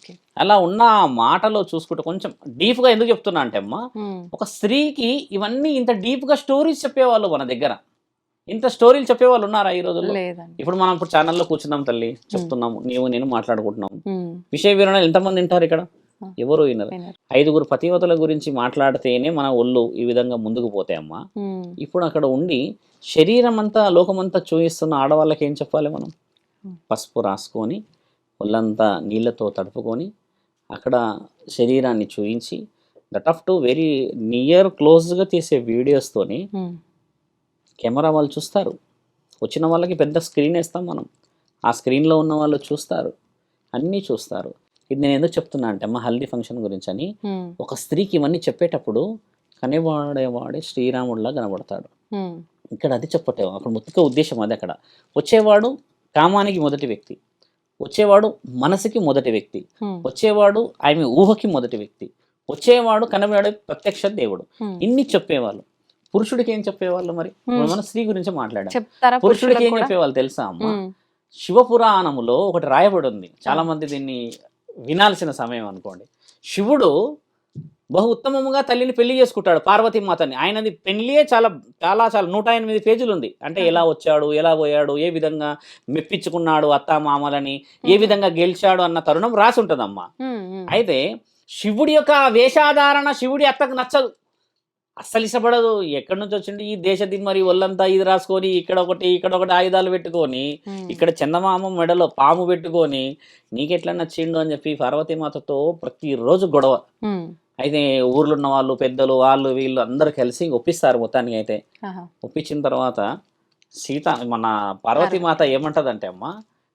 Okay. అలా ఉన్న ఆ మాటలో చూసుకుంటే కొంచెం డీప్గా ఎందుకు చెప్తున్నా అంటే అమ్మా, హ్మ్. ఒక స్త్రీకి ఇవన్నీ ఇంత డీప్గా స్టోరీస్ చెప్పేవాళ్ళు మన దగ్గర, ఇంత స్టోరీలు చెప్పేవాళ్ళు ఉన్నారా ఈ రోజుల్లో? లేదండి. ఇప్పుడు మనం ఇప్పుడు ఛానల్లో కూర్చున్నాం తల్లి, హ్మ్. చెప్తున్నాము, నీవు నేను మాట్లాడుకుంటున్నాము. హ్మ్. విషయ వివరణలు ఎంతమంది వింటారు ఇక్కడ? ఆ! ఎవరు వినరు. వినరు. 5గురు పతివ్రతల గురించి మాట్లాడితేనే మన ఒళ్ళు ఈ విధంగా ముందుకు పోతే అమ్మా. హ్మ్. ఇప్పుడు అక్కడ ఉండి శరీరం అంతా లోకమంతా చూయిస్తున్న ఆడవాళ్ళకి ఏం చెప్పాలి మనం? హ్మ్. పసుపు రాసుకొని ఒళ్ళంతా నీళ్ళతో తడుపుకొని అక్కడ శరీరాన్ని చూయించి that of to very near క్లోజ్గా తీసే వీడియోస్తోని హ్మ్. కెమెరా వాళ్ళు చూస్తారు. వచ్చిన వాళ్ళకి పెద్ద స్క్రీన్ వేస్తాం మనం. ఆ స్క్రీన్లో ఉన్న వాళ్ళు చూస్తారు, అన్నీ చూస్తారు. ఇది నేను ఎందుకు చెప్తున్నా అంటే అమ్మ, హల్దీ ఫంక్షన్ గురించి అని. హ్మ్. ఒక స్త్రీకి ఇవన్నీ చెప్పేటప్పుడు కనివాడేవాడే శ్రీరాముడిలా కనబడతాడు. హ్మ్. ఇక్కడ అది చెప్పటే అక్కడ ముఖ్య ఉద్దేశం అది. అక్కడ వచ్చేవాడు కామానికి మొదటి వ్యక్తి, వచ్చేవాడు మనసుకి మొదటి వ్యక్తి, హ్మ్. వచ్చేవాడు ఆమె ఊహకి మొదటి వ్యక్తి, వచ్చేవాడు కనబడే ప్రత్యక్ష దేవుడు. హ్మ్. ఇన్ని చెప్పేవాళ్ళు. పురుషుడికి ఏం చెప్పేవాళ్ళు మరి? హ్మ్. ఇప్పుడు మనం స్త్రీ గురించి మాట్లాడాం. చెప్తారా పురుషుడికి పురుషులకు ఏం కూడా? చెప్పేవాళ్ళు తెలుసా అమ్మ? హ్మ్. శివపురాణములో ఒకటి రాయబడి ఉంది. ఆ! చాలా మంది దీన్ని వినాల్సిన సమయం అనుకోండి. శివుడు బహు ఉత్తమముగా తల్లిని పెళ్లి చేసుకుంటాడు, పార్వతీమాతని. ఆయనది పెళ్లియే చాలా చాలా చాలా 108 పేజీలు ఉంది. అంటే ఎలా ఆహా! వచ్చాడు, ఎలా పోయాడు, ఏ విధంగా మెప్పించుకున్నాడు అత్త మామలని, ఏ హుహు. విధంగా గెలిచాడు అన్న తరుణం రాసి ఉంటుందమ్మా. హ్మ్. హ్మ్. అయితే శివుడి యొక్క వేషాధారణ శివుడి అత్తకు నచ్చదు, అస్సలు ఇష్టపడదు. ఎక్కడి నుంచి వచ్చిండు ఈ దేశ దిమ్మరి, ఒళ్ళంతా ఇది రాసుకొని, ఇక్కడ ఒకటి ఇక్కడ ఒకటి ఆయుధాలు పెట్టుకొని, హ్మ్. ఇక్కడ చందమామ మెడలో పాము పెట్టుకొని, నీకెట్లా నచ్చిండు అని చెప్పి పార్వతీమాతతో ప్రతిరోజు గొడవ. హ్మ్. అయితే ఊర్లో ఉన్న వాళ్ళు పెద్దలు వాళ్ళు వీళ్ళు అందరూ కలిసి ఒప్పిస్తారు మొత్తానికి. అయితే ఆహా! ఒప్పించిన తర్వాత సీత మన పార్వతి. పార్వతీమాత ఏమంటదంటే అమ్మ,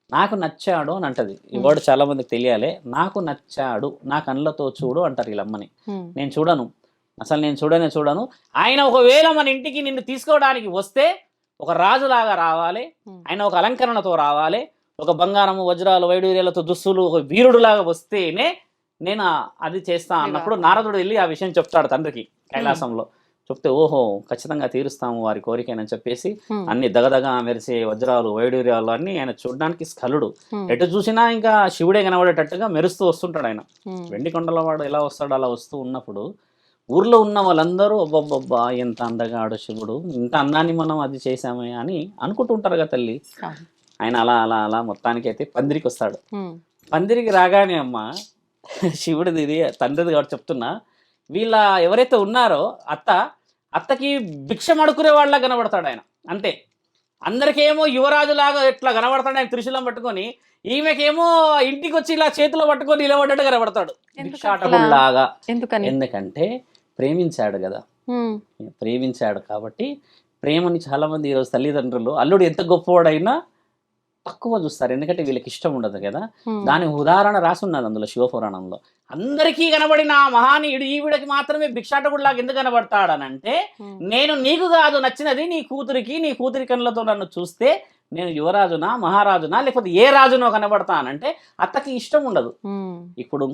నాకు నచ్చాడు అని అంటది. ఈ హ్మ్. వర్డ్ చాలా మందికి తెలియాలి. నాకు నచ్చాడు, నా కళ్ళతో చూడు అంటారు వీళ్ళమ్మని. హ్మ్. నేను చూడను, అసలు నేను చూడనే చూడను. ఆయన ఒకవేళ మన ఇంటికి నిన్ను తీసుకోవడానికి వస్తే ఒక రాజులాగా రావాలి, హ్మ్. ఆయన ఒక అలంకరణతో రావాలి, ఒక బంగారము వజ్రాలు వైడూర్యాలతో దుస్తులు ఒక వీరుడులాగా వస్తేనే నేను అది చేస్తా అన్నప్పుడు వివాహం. నారదుడు వెళ్ళి ఆ విషయం చెప్తాడు తండ్రికి హ్మ్. కైలాసంలో. చెప్తే ఓహో ఖచ్చితంగా తీరుస్తాము వారి కోరికనని చెప్పేసి హ్మ్. అన్ని దగదగ మెరిసే వజ్రాలు వైడూర్యాలు అన్నీ ఆయన చూడడానికి స్ఖలుడు. హ్మ్. ఎటు చూసినా ఇంకా శివుడే కనబడేటట్టుగా మెరుస్తూ వస్తుంటాడు ఆయన. హ్మ్. వెండి కొండల వాడు ఎలా వస్తాడో అలా వస్తూ ఉన్నప్పుడు ఊర్లో ఉన్న వాళ్ళందరూ అబ్బబ్బబ్బా ఎంత అందగాడు శివుడు, ఇంత అందాన్ని మనం అది చేశామే అని అనుకుంటూ ఉంటారు కదా తల్లి. అవును. ఆయన అలా అలా అలా మొత్తానికి అయితే పందిరికి వస్తాడు. హ్మ్. పందిరికి రాగానే అమ్మ శివుడిది ఇది తండ్రిది కాబట్టి చెప్తున్నా, వీళ్ళ ఎవరైతే ఉన్నారో అత్తకి భిక్షం అడుక్కునే వాళ్ళ కనబడతాడు ఆయన. అంతే. అందరికేమో యువరాజులాగా ఎట్లా కనబడతాడు ఆయన త్రిశూలం పట్టుకొని, ఈమెకేమో ఇంటికి వచ్చి ఇలా చేతిలో పట్టుకొని నిలబడ్డట్టు కనబడతాడు, ఎందుకట్లా? భిక్షాటకుల్లాగా. ఎందుకని? ఎందుకంటే ప్రేమించాడు కదా. హ్మ్. ప్రేమించాడు కాబట్టి ప్రేమని చాలామంది ఈరోజు తల్లిదండ్రులు అల్లుడు ఎంత గొప్పవాడైనా తక్కువ చూస్తారు. ఎందుకంటే వీళ్ళకి ఇష్టం ఉండదు కదా. హ్మ్. దాని ఉదాహరణ రాసున్నది అందులో శివపురాణంలో. అందరికీ కనబడిన ఆ మహానీయుడు ఈవిడకి మాత్రమే భిక్షాటకుడిలాగా ఎందుకు కనబడతాడనంటే, హ్మ్. నేను నీకు కాదు నచ్చినది నీ కూతురికి, నీ కూతురి కళ్ళతో నన్ను చూస్తే నేను యువరాజునా మహారాజునా లేకపోతే ఏ రాజునో కనబడతానంటే అత్తకి ఇష్టం ఉండదు. హ్మ్. ఇప్పుడు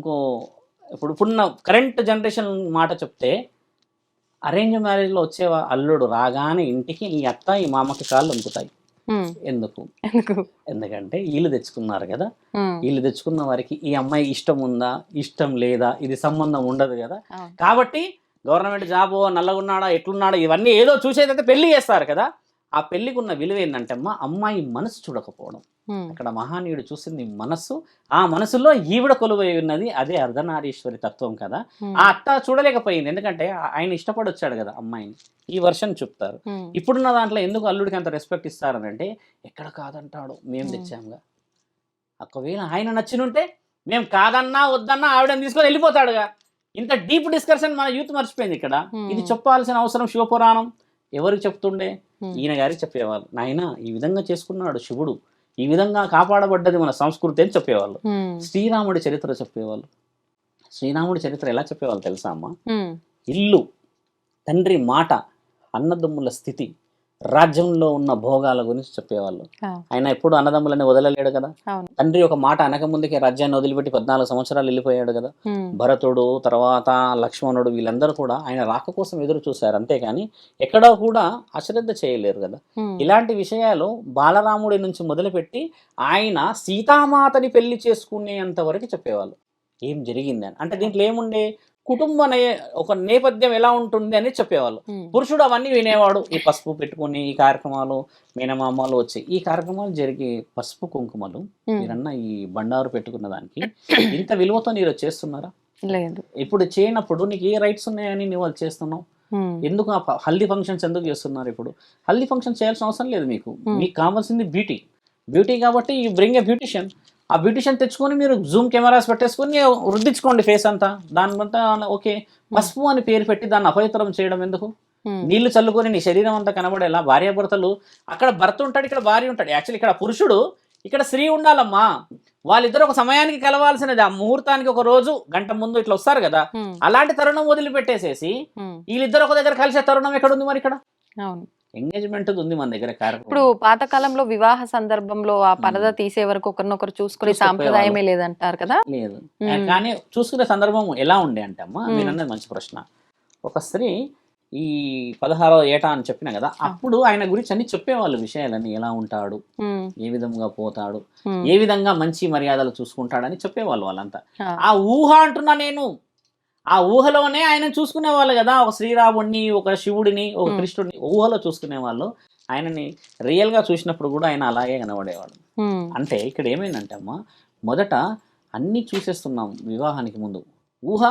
ఇప్పుడున్న కరెంట్ జనరేషన్ మాట చెప్తే, అరేంజ్ మ్యారేజ్లో వచ్చే అల్లుడు రాగానే ఇంటికి ఈ అత్త ఈ మామకి కాళ్ళు వణుకుతాయి. హ్మ్. ఎందుకు? ఎందుకు? ఎందుకంటే ఈళ్ళు తెచ్చుకున్నారు కదా. హ్మ్. ఈళ్ళు తెచ్చుకున్న వారికి ఈ అమ్మాయి ఇష్టం ఉందా, ఇష్టం లేదా, ఇది సంబంధం ఉండదు కదా. అవును. కాబట్టి గవర్నమెంట్ జాబు, నల్లగున్నాడా, ఎట్లున్నాడా, ఇవన్నీ ఏదో చూసేదైతే పెళ్లి చేస్తారు కదా. ఆ పెళ్ళికి ఉన్న విలువ ఏంటంటే అమ్మాయి మనసు చూడకపోవడం. హ్మ్. అక్కడ మహానీయుడు చూసింది మనస్సు. ఆ మనసులో ఈవిడ కొలువై ఉన్నది. అదే అర్ధనారీశ్వరి తత్వం కదా. హ్మ్. ఆ అత్త చూడలేకపోయింది. ఎందుకంటే ఆయన ఇష్టపడి వచ్చాడు కదా అమ్మాయిని. ఈ వర్షన్ చెప్తారు. హ్మ్. ఇప్పుడున్న దాంట్లో ఎందుకు అల్లుడికి అంత రెస్పెక్ట్ ఇస్తారనంటే, ఎక్కడ కాదంటాడు, మేము హ్మ్. తెచ్చాంగా. ఒకవేళ ఆయన నచ్చినుంటే మేము కాదన్నా వద్దన్నా ఆవిడని తీసుకొని వెళ్ళిపోతాడుగా. ఇంత డీప్ డిస్కషన్ మన యూత్ మర్చిపోయింది ఇక్కడ. ఇది హ్మ్. చెప్పాల్సిన అవసరం శివపురాణం ఎవరికి చెప్తుండే? హ్మ్. ఈయన గారికి చెప్పేవాళ్ళు. నాయన ఈ విధంగా చేసుకున్నాడు శివుడు, ఈ విధంగా కాపాడబడ్డది మన సంస్కృతి అని చెప్పేవాళ్ళు. హ్మ్. శ్రీరాముడి చరిత్ర చెప్పేవాళ్ళు. శ్రీరాముడి చరిత్ర ఎలా చెప్పేవాళ్ళు తెలుసా అమ్మ? హ్మ్. ఇల్లు, తండ్రి మాట, అన్నదమ్ముల స్థితి, రాజ్యంలో ఉన్న భోగాల గురించి చెప్పేవాళ్ళు. ఆ! ఆయన ఎప్పుడు అన్నదమ్ములని వదలలేడు కదా. అవును. తండ్రి ఒక మాట అనకముందుకే రాజ్యాన్ని వదిలిపెట్టి 14 సంవత్సరాలు వెళ్ళిపోయాడు కదా. హ్మ్. భరతుడు, తర్వాత లక్ష్మణుడు వీళ్ళందరూ కూడా ఆయన రాక కోసం ఎదురు చూశారు. అంతేకాని ఎక్కడా కూడా అశ్రద్ధ చేయలేరు కదా. హ్మ్. ఇలాంటి విషయాలు బాలరాముడి నుంచి మొదలుపెట్టి ఆయన సీతామాతని పెళ్లి చేసుకునేంత వరకు చెప్పేవాళ్ళు. ఏం జరిగింది అని. అంటే దీంట్లో ఏముండే కుటుంబ ఒక నేపథ్యం ఎలా ఉంటుంది అని చెప్పేవాళ్ళు. పురుషుడు అవన్నీ వినేవాడు. ఈ పసుపు పెట్టుకొని ఈ కార్యక్రమాలు మేనమామలు వచ్చి ఈ కార్యక్రమాలు జరిగే పసుపు కుంకుమలు మీరన్న ఈ బండారు పెట్టుకున్న దానికి ఇంత విలువతో మీరు చేస్తున్నారా? లేదు. ఇప్పుడు చేయనప్పుడు నీకు ఏ రైట్స్ ఉన్నాయని నువ్వు అది చేస్తున్నావు? ఎందుకు హల్దీ ఫంక్షన్స్ ఎందుకు చేస్తున్నారు? ఇప్పుడు హల్దీ ఫంక్షన్ చేయాల్సిన అవసరం లేదు. మీకు కావాల్సింది బ్యూటీ కాబట్టి యూ బ్రింగ్ ఏ బ్యూటిషియన్. ఆ బ్యూటిషియన్ తెచ్చుకొని మీరు జూమ్ కెమెరాస్ పెట్టేసుకొని రుద్దించుకోండి ఫేస్ అంతా. దానికంతా ఓకే. పసుపు అని పేరు పెట్టి దాన్ని అపవిత్రం చేయడం ఎందుకు? నీళ్లు చల్లుకొని నీ శరీరం అంతా కనబడేలా భార్యాభర్తలు, అక్కడ భర్త ఉంటాడు, ఇక్కడ భార్య ఉంటాడు. యాక్చువల్లీ ఇక్కడ పురుషుడు, ఇక్కడ స్త్రీ ఉండాలమ్మా. వాళ్ళిద్దరు ఒక సమయానికి కలవాల్సినది. ఆ ముహూర్తానికి ఒక రోజు గంట ముందు ఇట్లా వస్తారు కదా, అలాంటి తరుణం వదిలిపెట్టేసేసి వీళ్ళిద్దరు ఒక దగ్గర కలిసే తరుణం ఎక్కడ ఉంది మరి? ఇక్కడ ఎంగేజ్మెంట్ ఉంది మన దగ్గర. ఇప్పుడు పాతకాలంలో వివాహ సందర్భంలో ఆ పరద తీసే వరకు ఒకరినొకరు చూసుకునే సాంప్రదాయమే లేదంటారు కదా? లేదు. కానీ చూసుకునే సందర్భం ఎలా ఉండే అంటే అమ్మా, మీరు అన్నది మంచి ప్రశ్న. ఒక స్త్రీ ఈ 16వ ఏట అని చెప్పిన కదా, అప్పుడు ఆయన గురించి అన్ని చెప్పేవాళ్ళు విషయాలన్నీ. ఎలా ఉంటాడు, ఏ విధంగా పోతాడు, ఏ విధంగా మంచి మర్యాదలు చూసుకుంటాడని చెప్పేవాళ్ళు వాళ్ళంతా. ఆ ఊహ అంటున్నా నేను. ఆ ఊహలోనే ఆయన చూసుకునే వాళ్ళు కదా. ఒక శ్రీరాముడిని, ఒక శివుడిని, ఒక కృష్ణుడిని ఊహలో చూసుకునే వాళ్ళు. ఆయనని రియల్ గా చూసినప్పుడు కూడా ఆయన అలాగే కనబడేవాడు. అంటే ఇక్కడ ఏమైందంటే అమ్మా, మొదట అన్ని చూసేస్తున్నాం. వివాహానికి ముందు ఊహ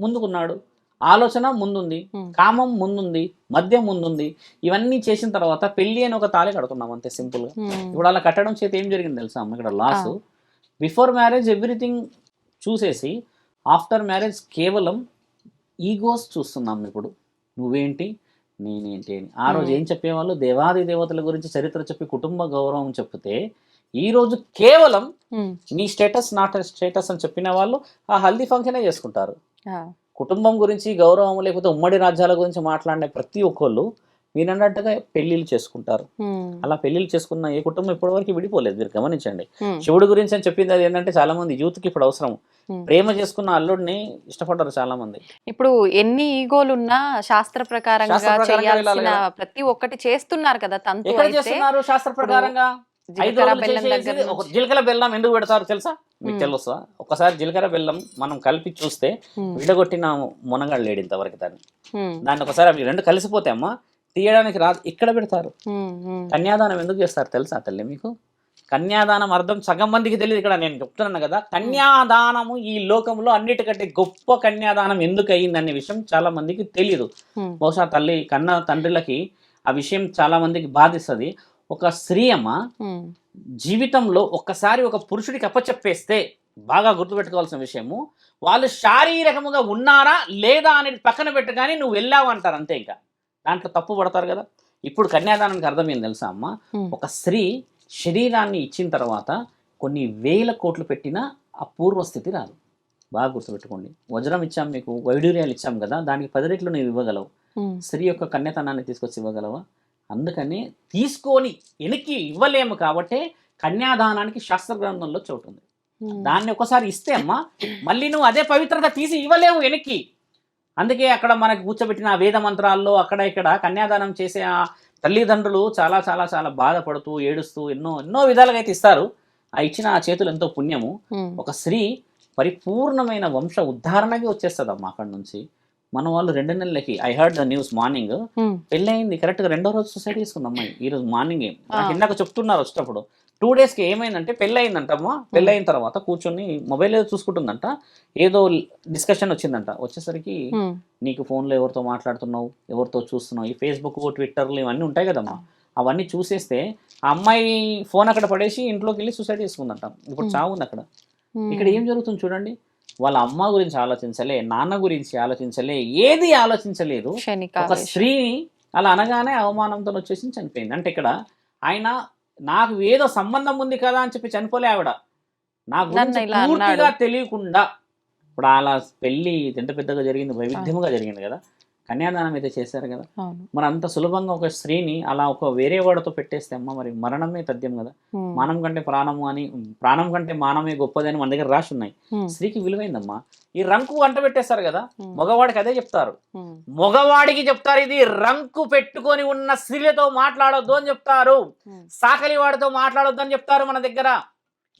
ముందుకున్నాడు, ఆలోచన ముందుంది, కామం ముందుంది, మద్యం ముందుంది. ఇవన్నీ చేసిన తర్వాత పెళ్లి అని ఒక తాళి కడుతున్నాం అంతే సింపుల్ గా. ఇప్పుడు అలా కట్టడం చేత ఏం జరిగింది తెలుసా అమ్మ? ఇక్కడ లాస్. బిఫోర్ మ్యారేజ్ ఎవ్రీథింగ్ చూసేసి ఆఫ్టర్ మ్యారేజ్ కేవలం ఈగోస్ చూస్తున్నాం. ఇప్పుడు నువ్వేంటి నేనేంటి అని. ఆ రోజు ఏం చెప్పేవాళ్ళు? దేవాది దేవతల గురించి చరిత్ర చెప్పి కుటుంబ గౌరవం చెప్తే, ఈ రోజు కేవలం నీ స్టేటస్ నాట్ స్టేటస్ అని చెప్పిన వాళ్ళు ఆ హల్దీ ఫంక్షనే చేసుకుంటారు. కుటుంబం గురించి గౌరవం లేకపోతే ఉమ్మడి రాజ్యాల గురించి మాట్లాడే ప్రతి ఒక్కళ్ళు మీరు అన్నట్టుగా పెళ్లిళ్ళు చేసుకుంటారు. అలా పెళ్లిళ్ళు చేసుకున్న ఏ కుటుంబం ఇప్పటివరకు విడిపోలేదు. మీరు గమనించండి. శివుడి గురించి అని చెప్పింది అది ఏంటంటే, చాలా మంది యూత్ కి ఇప్పుడు అవసరం. ప్రేమ చేసుకున్న అల్లుడిని ఇష్టపడ్డారు చాలా మంది. ఇప్పుడు ఎన్ని ఈగోలున్నా శాస్త్ర ప్రకారంగా చేయాల్సిన ప్రతి ఒక్కటి చేస్తున్నారు కదా. తంతు చేస్తున్నారు శాస్త్ర ప్రకారంగా. జీలకర్ర బెల్లం ఎందుకు పెడతారు తెలుసా? మీకు తెలుసా? ఒకసారి జీలకర్ర బెల్లం మనం కలిపి చూస్తే విడగొట్టిన మునగాడు లేడు ఇంతవరకు. దాన్ని ఒకసారి అవి రెండు కలిసిపోతే అమ్మా తీయడానికి రాదు. ఇక్కడ పెడతారు. కన్యాదానం ఎందుకు చేస్తారు తెలుసా తల్లి మీకు? కన్యాదానం అర్థం సగం మందికి తెలియదు. ఇక్కడ నేను చెప్తున్నాను కదా, కన్యాదానము ఈ లోకంలో అన్నిటికంటే గొప్ప కన్యాదానం ఎందుకు అయ్యిందనే విషయం చాలా మందికి తెలియదు. బహుశా తల్లి కన్న తండ్రులకి ఆ విషయం చాలా మందికి బాధిస్తుంది. ఒక స్త్రీ అమ్మ జీవితంలో ఒక్కసారి ఒక పురుషుడికి అప్పచెప్పేస్తే, బాగా గుర్తుపెట్టుకోవాల్సిన విషయము, వాళ్ళు శారీరకముగా ఉన్నారా లేదా అనేది పక్కన పెట్టు, కానీ నువ్వు వెళ్ళావు అంటారు అంతే. ఇంకా దాంట్లో తప్పు పడతారు కదా. ఇప్పుడు కన్యాదానానికి అర్థం ఏం తెలుసా అమ్మ? ఒక స్త్రీ శరీరాన్ని ఇచ్చిన తర్వాత కొన్ని వేల కోట్లు పెట్టినా ఆ పూర్వస్థితి రాదు. బాగా గుర్తుపెట్టుకోండి. వజ్రం ఇచ్చాం మీకు, వైడూర్యాలు ఇచ్చాం కదా, దానికి 10 రెట్లు నువ్వు ఇవ్వగలవు. స్త్రీ యొక్క కన్యతనాన్ని తీసుకొచ్చి ఇవ్వగలవా? అందుకని తీసుకొని వెనక్కి ఇవ్వలేము కాబట్టి కన్యాదానానికి శాస్త్ర గ్రంథంలో చోటు ఉంది. దాన్ని ఒకసారి ఇస్తే అమ్మా మళ్ళీ నువ్వు అదే పవిత్రత తీసి ఇవ్వలేవు వెనక్కి. అందుకే అక్కడ మనకు కూర్చోబెట్టిన వేద మంత్రాల్లో అక్కడ ఇక్కడ కన్యాదానం చేసే ఆ తల్లిదండ్రులు చాలా చాలా చాలా బాధపడుతూ ఏడుస్తూ ఎన్నో విధాలుగా అయితే ఇస్తారు. ఆ ఇచ్చిన ఆ చేతులు ఎంతో పుణ్యము. ఒక స్త్రీ పరిపూర్ణమైన వంశ ఉద్ధారణకి వచ్చేస్తుంది అమ్మా అక్కడ నుంచి. మన వాళ్ళు 2 నెలలకి, I heard the news morning, పెళ్ళయింది కరెక్ట్ గా 2వ రోజు సూసైడ్ చేసుకుంది అమ్మాయి. ఈ రోజు మార్నింగ్ నాకు ఇందాక చెప్తున్నారు వచ్చేటప్పుడు. 2 డేస్కి ఏమైందంటే పెళ్ళయిందంటమ్మా. పెళ్ళయిన తర్వాత కూర్చొని మొబైల్ ఏదో చూసుకుంటుందంట. ఏదో డిస్కషన్ వచ్చిందంట. వచ్చేసరికి నీకు ఫోన్లో ఎవరితో మాట్లాడుతున్నావు, ఎవరితో చూస్తున్నావు, ఈ ఫేస్బుక్ ట్విట్టర్లు ఇవన్నీ ఉంటాయి కదమ్మా, అవన్నీ చూసేస్తే ఆ అమ్మాయి ఫోన్ అక్కడ పడేసి ఇంట్లోకి వెళ్ళి సూసైడ్ చేసుకుందంట. ఇప్పుడు చావు ఉంది అక్కడ. ఇక్కడ ఏం జరుగుతుంది చూడండి. వాళ్ళ అమ్మ గురించి ఆలోచించలే, నాన్న గురించి ఆలోచించలే, ఏది ఆలోచించలేదు. ఒక స్త్రీని అలా అనగానే అవమానంతో వచ్చేసి చనిపోయింది. అంటే ఇక్కడ ఆయన నాకు ఏదో సంబంధం ఉంది కదా అని చెప్పి చనిపోలే ఆవిడ. నా గురించి పూర్తిగా తెలియకుండా. ఇప్పుడు అలా పెళ్లి ఎంత పెద్దగా జరిగింది, వైవిధ్యముగా జరిగింది కదా. కన్యాదానం అయితే చేశారు కదా. మరి అంత సులభంగా ఒక స్త్రీని అలా ఒక వేరే వాడితో పెట్టేస్తే అమ్మ మరి మరణమే తథ్యం కదా. మానం కంటే ప్రాణము అని, ప్రాణం కంటే మానమే గొప్పదని మన దగ్గర రాసి ఉన్నాయి. స్త్రీకి విలువైందమ్మా. ఈ రంకు అంట పెట్టేస్తారు కదా, మగవాడికి అదే చెప్తారు. మగవాడికి చెప్తారు ఇది రంకు పెట్టుకొని ఉన్న స్త్రీలతో మాట్లాడొద్దు అని చెప్తారు. సాకలి వాడితో మాట్లాడొద్దు అని చెప్తారు మన దగ్గర.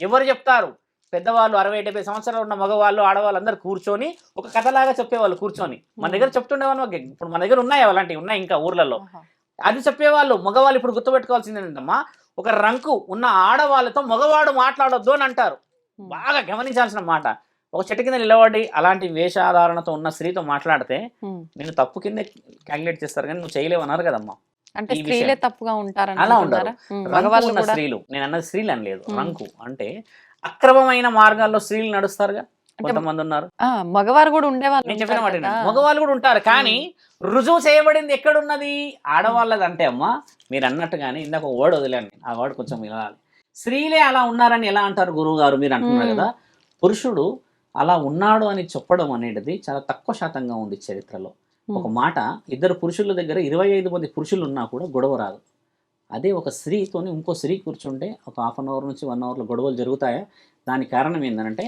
ఎవరు చెప్తారు? పెద్దవాళ్ళు 60-70 సంవత్సరాలు ఉన్న మగవాళ్ళు ఆడవాళ్ళు అందరూ కూర్చొని ఒక కథలాగా చెప్పేవాళ్ళు కూర్చొని. మన దగ్గర చెప్తుండేవాళ్ళు. ఇప్పుడు మన దగ్గర ఉన్నాయి అలాంటివి, ఉన్నాయి ఇంకా ఊర్లలో. అది చెప్పేవాళ్ళు. మగవాళ్ళు ఇప్పుడు గుర్తుపెట్టుకోవాల్సింది ఏంటమ్మా, ఒక రంకు ఉన్న ఆడవాళ్ళతో మగవాడు మాట్లాడొద్దు అని అంటారు. బాగా గమనించాల్సిన మాట. ఒక చెట్టు కింద నిలబడి అలాంటి వేషాధారణతో ఉన్న స్త్రీతో మాట్లాడితే నేను తప్పు కింద క్యాలిక్యులేట్ చేస్తారు, కానీ నువ్వు చేయలేవు అన్నారు కదమ్మా. అంటే స్త్రీలే తప్పుగా ఉంటారని అలా ఉండరు. రంకు ఉన్న స్త్రీలు, నేను అన్నది స్త్రీలు అని లేదు, రంకు అంటే అక్రమమైన మార్గాల్లో స్త్రీలు నడుస్తారుగా కొంతమంది ఉన్నారు. మగవారు కూడా ఉండేవాళ్ళు. నేను చెప్పిన మాట మగవాళ్ళు కూడా ఉంటారు, కానీ రుజువు చేయబడింది ఎక్కడున్నది? ఆడవాళ్ళది. అంటే అమ్మా మీరు అన్నట్టుగానే ఇందాక ఒక వర్డ్ వదిలేండి, ఆ వర్డ్ కొంచెం వినాలి. స్త్రీలే అలా ఉన్నారని ఎలా అంటారు గురువు గారు మీరు అంటున్నారు కదా. పురుషుడు అలా ఉన్నాడు అని చెప్పడం అనేది చాలా తక్కువ శాతంగా ఉంది చరిత్రలో. ఒక మాట, ఇద్దరు పురుషుల దగ్గర 25 మంది పురుషులు ఉన్నా కూడా గొడవ రాదు. అదే ఒక స్త్రీతోని ఇంకో స్త్రీ కూర్చుంటే ఒక హాఫ్ అన్ అవర్ నుంచి 1 అవర్లో గొడవలు జరుగుతాయా? దానికి కారణం ఏంటంటే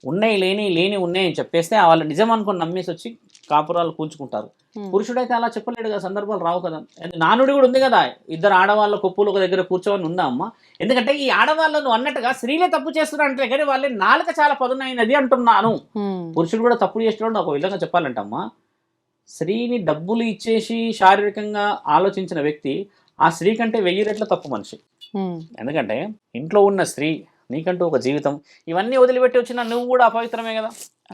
ఉన్నాయి లేని ఉన్నాయని చెప్పేస్తే వాళ్ళు నిజం అనుకుని నమ్మేసి వచ్చి కాపురాలు కూల్చుకుంటారు. పురుషుడైతే అలా చెప్పలేడు కదా, సందర్భాలు రావు కదా. నానుడి కూడా ఉంది కదా, ఇద్దరు ఆడవాళ్ళ కొప్పులు ఒక దగ్గర కూర్చోవని ఉందా అమ్మ? ఎందుకంటే ఈ ఆడవాళ్ళను అన్నట్టుగా స్త్రీలే తప్పు చేస్తున్నారు అంటే, కానీ వాళ్ళే నాలుక చాలా పదునైనది అంటున్నాను. పురుషుడు కూడా తప్పులు చేస్తున్నాడు ఒక విధంగా చెప్పాలంటమ్మా. స్త్రీని డబ్బులు ఇచ్చేసి శారీరకంగా ఆలోచించిన వ్యక్తి ఆ స్త్రీ కంటే 1000 రెట్ల తప్పు మనిషి. ఎందుకంటే ఇంట్లో ఉన్న స్త్రీ, నీకంటూ ఒక జీవితం, ఇవన్నీ వదిలిపెట్టి వచ్చిన నువ్వు కూడా అపవిత్రమే కదా.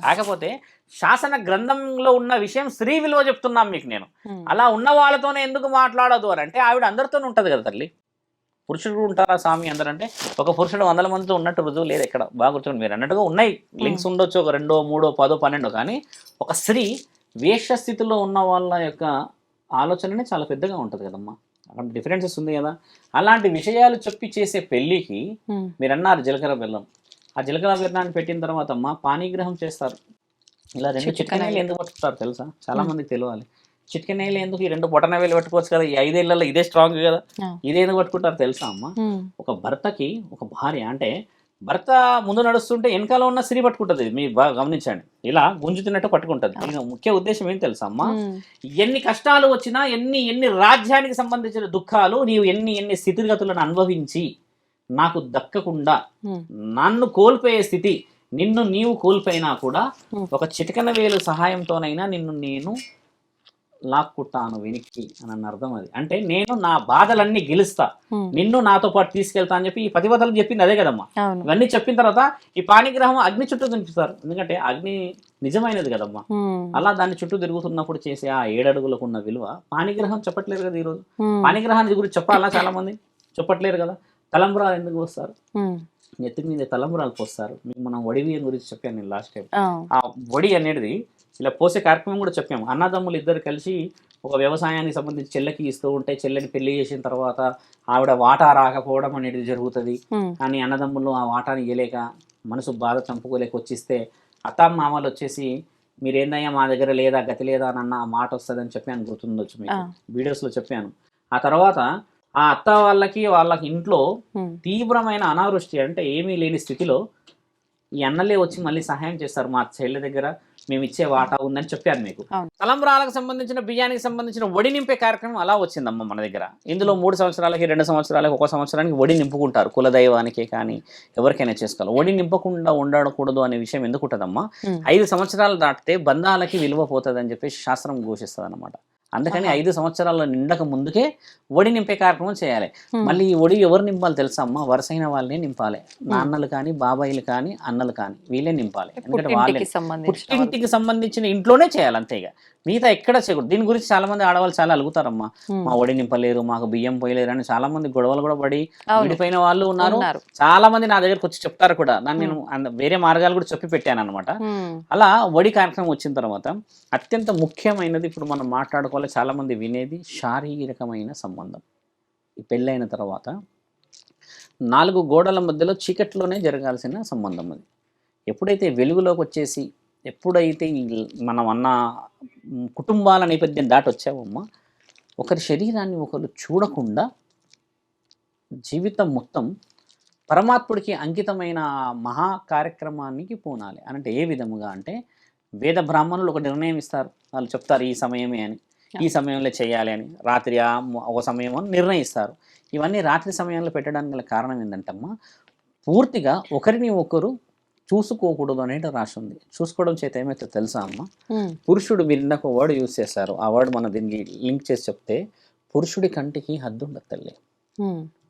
కాకపోతే శాసన గ్రంథంలో ఉన్న విషయం స్త్రీ విలువ చెప్తున్నాం మీకు నేను. అలా ఉన్న వాళ్ళతోనే ఎందుకు మాట్లాడదు అని అంటే ఆవిడ అందరితోనే ఉంటుంది కదా తల్లి. పురుషుడు కూడా ఉంటారా స్వామి అందరంటే ఒక పురుషుడు 100 మందితో ఉన్నట్టు రుజువు లేదు ఎక్కడ. బాగా గుర్తుంది, మీరు అన్నట్టుగా ఉన్నాయి లింక్స్ ఉండొచ్చు, ఒక 2, 3, 10, 12, కానీ ఒక స్త్రీ వేష్య స్థితిలో ఉన్న వాళ్ళ యొక్క ఆలోచననే చాలా పెద్దగా ఉంటుంది కదమ్మా. అక్కడ డిఫరెన్సెస్ ఉంది కదా. అలాంటి విషయాలు చెప్పి చేసే పెళ్ళికి మీరు అన్నారు జీలకర్ర బెల్లం. ఆ జీలకర్ర బెల్లాన్ని పెట్టిన తర్వాత అమ్మ పానీగ్రహం చేస్తారు. ఇలా 2 చిట్కనేలు ఎందుకు పట్టుకుంటారు తెలుసా? చాలా మందికి తెలియాలి. చిట్కనేలు ఎందుకు? ఈ 2 బొటనవేలు పట్టుకోవచ్చు కదా, ఈ 5 ఏళ్లలో ఇదే స్ట్రాంగ్ కదా, ఇదే ఎందుకు పట్టుకుంటారు తెలుసా అమ్మ? ఒక భర్తకి ఒక భార్య అంటే భర్త ముందు నడుస్తుంటే వెనకాల ఉన్న స్త్రీ పట్టుకుంటుంది. మీరు బాగా గమనించండి, ఇలా గుంజుతున్నట్టు పట్టుకుంటుంది. ముఖ్య ఉద్దేశం ఏం తెలుసా అమ్మా? ఎన్ని కష్టాలు వచ్చినా, ఎన్ని రాజ్యానికి సంబంధించిన దుఃఖాలు, నీవు ఎన్ని స్థితిగతులను అనుభవించి నాకు దక్కకుండా నన్ను కోల్పోయే స్థితి, నిన్ను నీవు కోల్పోయినా కూడా ఒక చిటికన వేలు సహాయంతోనైనా నిన్ను నేను లాక్కుంటాను వెనక్కి అని అర్థం. అది అంటే నేను నా బాధలన్నీ గెలుస్తా, నిన్ను నాతో పాటు తీసుకెళ్తా అని చెప్పి ఈ పతివతలకు చెప్పింది అదే కదమ్మా. ఇవన్నీ చెప్పిన తర్వాత ఈ పాణిగ్రహం అగ్ని చుట్టూ తినిపిస్తారు, ఎందుకంటే అగ్ని నిజమైనది కదమ్మా. అలా దాన్ని చుట్టూ తిరుగుతున్నప్పుడు చేసే ఆ 7 అడుగులకు ఉన్న విలువ పాణిగ్రహం చెప్పట్లేరు కదా ఈరోజు. పాణిగ్రహాన్ని గురించి చెప్పాలా? చాలా మంది చెప్పట్లేరు కదా. తలంబ్రాలు ఎందుకు వస్తారు? నెత్తి మీద తలంబ్రాలు పోస్తారు. మీకు మనం వడి బియ్యం గురించి చెప్పాను నేను లాస్ట్ టైం. ఆ వడి అనేది ఇలా పోసే కార్యక్రమం కూడా చెప్పాము. అన్నదమ్ములు ఇద్దరు కలిసి ఒక వ్యవసాయానికి సంబంధించి చెల్లెకి ఇస్తూ ఉంటే, చెల్లెని పెళ్లి చేసిన తర్వాత ఆవిడ వాటా రాకపోవడం అనేది జరుగుతుంది. కానీ అన్నదమ్ములు ఆ వాటాని ఇవ్వలేక మనసు బాధ చంపుకోలేక వచ్చిస్తే అత్తమామలు వచ్చేసి మీరేందయ్యా మా దగ్గర లేదా గతి లేదా అన్న మాట వస్తుందని చెప్పాను, గుర్తుండొచ్చు మీకు, వీడియోస్లో చెప్పాను. ఆ తర్వాత ఆ అత్త వాళ్ళకి ఇంట్లో తీవ్రమైన అనావృష్టి, అంటే ఏమీ లేని స్థితిలో ఈ అన్నలే వచ్చి మళ్ళీ సహాయం చేస్తారు. మా చెల్లె దగ్గర మేము ఇచ్చే వాటా ఉందని చెప్పాను మీకు. తలంబ్రాలకు సంబంధించిన బియ్యానికి సంబంధించిన వడి నింపే కార్యక్రమం అలా వచ్చిందమ్మ మన దగ్గర. ఇందులో 3 సంవత్సరాలకి 2 సంవత్సరాలకి 1 సంవత్సరానికి వడి నింపుకుంటారు. కులదైవానికే కానీ ఎవరికైనా చేసుకోవాలి. వడి నింపకుండా ఉండకూడదు అనే విషయం ఎందుకు ఉంటుందమ్మా? 5 సంవత్సరాలు దాటితే బంధాలకి విలువ పోతుంది అని చెప్పేసి శాస్త్రం ఘోషిస్తుంది అనమాట. అందుకని 5 సంవత్సరాల నిండక ముందుకే వడి నింపే కార్యక్రమం చేయాలి. మళ్ళీ ఈ వడి ఎవరు నింపాలి తెలుసా అమ్మ? వరుసైన వాళ్ళే నింపాలి. నాన్నలు కానీ, బాబాయిలు కానీ, అన్నలు కానీ వీళ్ళే నింపాలి. ఎందుకంటే వాళ్ళే పుట్టింటికి సంబంధించిన ఇంట్లోనే చేయాలి, అంతేగా మిగతా ఎక్కడ చేయకూడదు. దీని గురించి చాలా మంది ఆడవాళ్ళు చాలా అలుగుతారమ్మా, మా వడి నింపలేరు, మాకు బియ్యం పోయలేరు అని. చాలా మంది గొడవలు కూడా పడి విడిపోయిన వాళ్ళు ఉన్నారు. చాలా మంది నా దగ్గరకు వచ్చి చెప్తారు కూడా. నేను వేరే మార్గాలు కూడా చెప్పి పెట్టాను అనమాట. అలా వడి కార్యక్రమం వచ్చిన తర్వాత అత్యంత ముఖ్యమైనది ఇప్పుడు మనం మాట్లాడుకోవాలి, చాలా మంది వినేది శారీరకమైన సంబంధం. ఈ పెళ్ళైన తర్వాత 4 గోడల మధ్యలో చీకట్లోనే జరగాల్సిన సంబంధం అది. ఎప్పుడైతే వెలుగులోకి వచ్చేసి, ఎప్పుడైతే మనం అన్న కుటుంబాల నేపథ్యం దాటి వచ్చావమ్మా, ఒకరి శరీరాన్ని ఒకరు చూడకుండా జీవితం మొత్తం పరమాత్ముడికి అంకితమైన మహా కార్యక్రమానికి పూనాలి. అంటే ఏ విధముగా అంటే, వేద బ్రాహ్మణులు ఒక నిర్ణయం ఇస్తారు, వాళ్ళు చెప్తారు ఈ సమయమే అని, ఈ సమయంలో చేయాలి అని, రాత్రి ఒక సమయం అని నిర్ణయిస్తారు. ఇవన్నీ రాత్రి సమయంలో పెట్టడానికి గల కారణం ఏంటంటమ్మా, పూర్తిగా ఒకరిని ఒకరు చూసుకోకూడదు అనేది రాసి ఉంది. చూసుకోవడం చేత ఏమైతే తెలుసా అమ్మ, పురుషుడు, మీరు ఇందాక వర్డ్ యూజ్ చేశారు, ఆ వర్డ్ మనం దీనికి లింక్ చేసి చెప్తే, పురుషుడి కంటికి హద్దు ఉండదు తల్లి.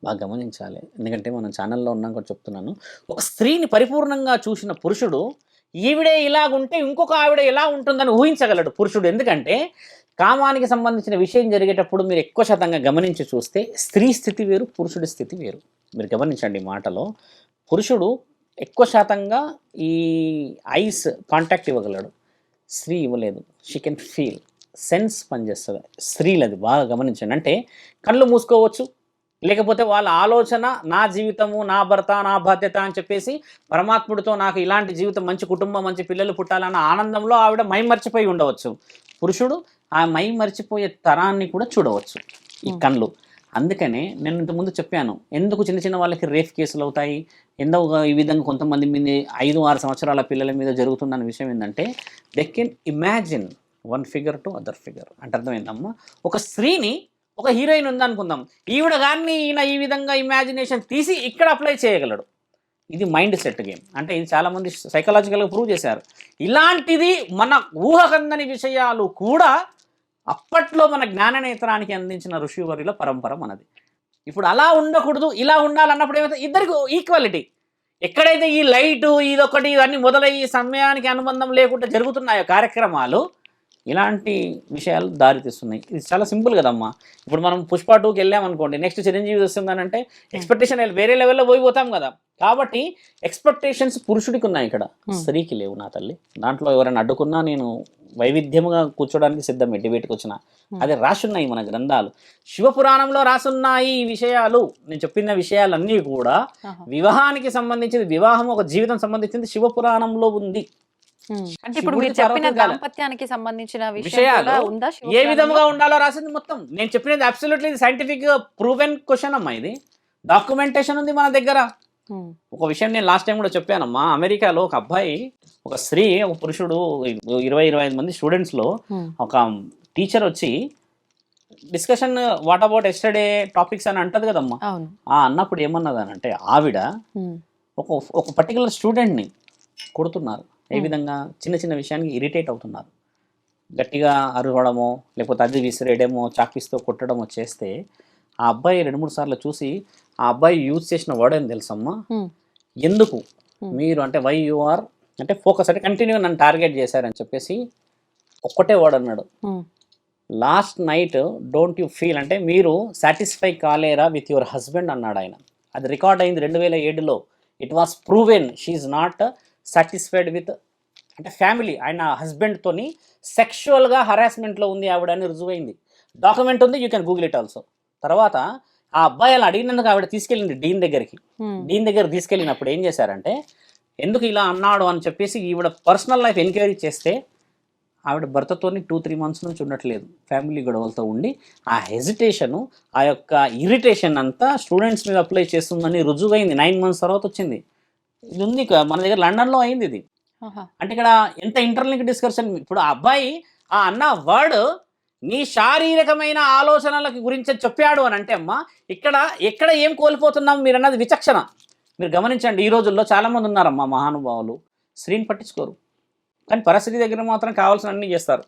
బాగా గమనించాలి, ఎందుకంటే మనం ఛానల్లో ఉన్నాం కూడా చెప్తున్నాను. ఒక స్త్రీని పరిపూర్ణంగా చూసిన పురుషుడు ఈవిడే ఇలాగుంటే ఇంకొక ఆవిడ ఎలా ఉంటుందని ఊహించగలడు పురుషుడు. ఎందుకంటే కామానికి సంబంధించిన విషయం జరిగేటప్పుడు మీరు ఎక్కువ శాతంగా గమనించి చూస్తే స్త్రీ స్థితి వేరు, పురుషుడి స్థితి వేరు. మీరు గమనించండి ఈ మాటలో, పురుషుడు ఎక్కువ శాతంగా ఈ ఐస్ కాంటాక్ట్ ఇవ్వగలడు, స్త్రీ ఇవ్వలేదు. షీ కెన్ ఫీల్, సెన్స్ పనిచేస్తుంది స్త్రీలది. బాగా గమనించండి. అంటే కళ్ళు మూసుకోవచ్చు, లేకపోతే వాళ్ళ ఆలోచన నా జీవితము, నా భర్త, నా బాధ్యత అని చెప్పేసి పరమాత్ముడితో నాకు ఇలాంటి జీవితం, మంచి కుటుంబం, మంచి పిల్లలు పుట్టాలన్న ఆనందంలో ఆవిడ మై మర్చిపోయి ఉండవచ్చు. పురుషుడు ఆ మై మర్చిపోయే తరాన్ని కూడా చూడవచ్చు ఈ కళ్ళు. అందుకనే నేను ఇంతకుముందు చెప్పాను, ఎందుకు చిన్న చిన్న వాళ్ళకి రేప్ కేసులు అవుతాయి, ఎందుకు ఈ విధంగా కొంతమంది మీద 5-6 సంవత్సరాల పిల్లల మీద జరుగుతుందన్న విషయం ఏంటంటే, they can imagine one figure to other figure. అంటే అర్థమైందమ్మా, ఒక స్త్రీని, ఒక హీరోయిన్ ఉందనుకుందాం, ఈవిడ కానీ ఈయన ఈ విధంగా ఇమాజినేషన్ తీసి ఇక్కడ అప్లై చేయగలడు. ఇది మైండ్ సెట్ గేమ్. అంటే ఇది చాలామంది సైకలాజికల్గా ప్రూవ్ చేశారు. ఇలాంటిది మన ఊహకందని విషయాలు కూడా అప్పట్లో మన జ్ఞాననేత్రానికి అందించిన ఋషివర్యుల పరంపర మనది. ఇప్పుడు అలా ఉండకూడదు, ఇలా ఉండాలన్నప్పుడు ఏమైతే ఇద్దరికి ఈక్వాలిటీ. ఎక్కడైతే ఈ లైటు ఇదొకటి ఇవన్నీ మొదలయ్యి సమయానికి అనుబంధం లేకుండా జరుగుతున్నాయో కార్యక్రమాలు, ఇలాంటి విషయాలు దారితీస్తున్నాయి. ఇది చాలా సింపుల్ కదమ్మా. ఇప్పుడు మనం పుష్ప 2కి వెళ్ళామనుకోండి, నెక్స్ట్ చిరంజీవి వస్తుందనంటే ఎక్స్పెక్టేషన్ వేరే లెవెల్లో పోయిపోతాం కదా. కాబట్టి ఎక్స్పెక్టేషన్స్ పురుషుడికి ఉన్నాయి, ఇక్కడ స్త్రీకి లేవు నా తల్లి. దాంట్లో ఎవరైనా అడ్డుకున్నా నేను వైవిధ్యముగా కూర్చోడానికి సిద్ధమే, డిబేట్కి వచ్చిన. అది రాసున్నాయి మన గ్రంథాలు, శివపురాణంలో రాసున్నాయి ఈ విషయాలు. నేను చెప్పిన విషయాలన్నీ కూడా వివాహానికి సంబంధించింది, వివాహం ఒక జీవితం సంబంధించింది శివపురాణంలో ఉంది. అంటే ఇప్పుడు మీరు చెప్పిన దాంపత్యానికి సంబంధించిన విషయాలు ఉందా, ఏ విధంగా ఉండాలో రాసింది మొత్తం. నేను చెప్పినది అబ్సల్యూట్లీ సైంటిఫిక్ ప్రూవెన్ క్వశ్చన్ అమ్మా. ఇది డాక్యుమెంటేషన్ ఉంది మన దగ్గర. ఒక విషయం నేను లాస్ట్ టైం కూడా చెప్పానమ్మా, అమెరికాలో ఒక అబ్బాయి, ఒక స్త్రీ, ఒక పురుషుడు, 20-25 మంది స్టూడెంట్స్లో ఒక టీచర్ వచ్చి discussion what about yesterday topics అని అంటది కదమ్మా. అన్నప్పుడు ఏమన్నదనంటే, ఆవిడ ఒక పర్టికులర్ స్టూడెంట్ని కొడుతున్నారు. ఏ విధంగా, చిన్న చిన్న విషయానికి ఇరిటేట్ అవుతున్నారు, గట్టిగా అరవడమో లేకపోతే అది విసిరేయడమో చాక్పీస్తో కొట్టడమో చేస్తే, ఆ అబ్బాయి 2-3 సార్లు చూసి, ఆ అబ్బాయి యూజ్ చేసిన వర్డ్ అని తెలుసమ్మా, ఎందుకు మీరు అంటే వై యు ఆర్ అంటే ఫోకస్, అంటే కంటిన్యూ నన్ను టార్గెట్ చేశారని చెప్పేసి ఒక్కటే వర్డ్ అన్నాడు, last night don't you feel, అంటే మీరు సాటిస్ఫై కాలేరా విత్ యువర్ హస్బెండ్ అన్నాడు ఆయన. అది రికార్డ్ అయింది 2007లో. It was proven she not satisfied with అంటే ఫ్యామిలీ, ఆయన హస్బెండ్తోని సెక్షువల్గా హరాస్మెంట్లో ఉంది ఆవిడ అని రుజువైంది. డాక్యుమెంట్ ఉంది, you can Google it also. తర్వాత ఆ అబ్బాయి అలా అడిగినందుకు ఆవిడ తీసుకెళ్ళింది డీన్ దగ్గరికి. డీన్ దగ్గర తీసుకెళ్ళినప్పుడు ఏం చేశారంటే, ఎందుకు ఇలా అన్నాడు అని చెప్పేసి ఈవిడ పర్సనల్ లైఫ్ ఎంక్వైరీ చేస్తే, ఆవిడ భర్తతోని 2-3 మంత్స్ నుంచి ఉండట్లేదు, ఫ్యామిలీ గొడవలతో ఉండి ఆ హెజిటేషను, ఆ యొక్క ఇరిటేషన్ అంతా స్టూడెంట్స్ మీద అప్లై చేస్తుందని రుజువైంది. 9 మంత్స్ తర్వాత వచ్చింది. ఇది ఉంది మన దగ్గర, లండన్లో అయింది ఇది. అంటే ఇక్కడ ఎంత ఇంటర్లింక్ డిస్కషన్. ఇప్పుడు ఆ అబ్బాయి ఆ అన్న వర్డ్ నీ శారీరకమైన ఆలోచనలకి గురించి చెప్పాడు అని అంటే అమ్మా, ఎక్కడ ఏం కోల్పోతున్నాం మీరు అన్నది విచక్షణ. మీరు గమనించండి, ఈ రోజుల్లో చాలామంది ఉన్నారమ్మా మహానుభావులు, స్త్రీని పట్టించుకోరు, కానీ పరిస్థితి దగ్గర మాత్రం కావాల్సిన అన్నీ చేస్తారు.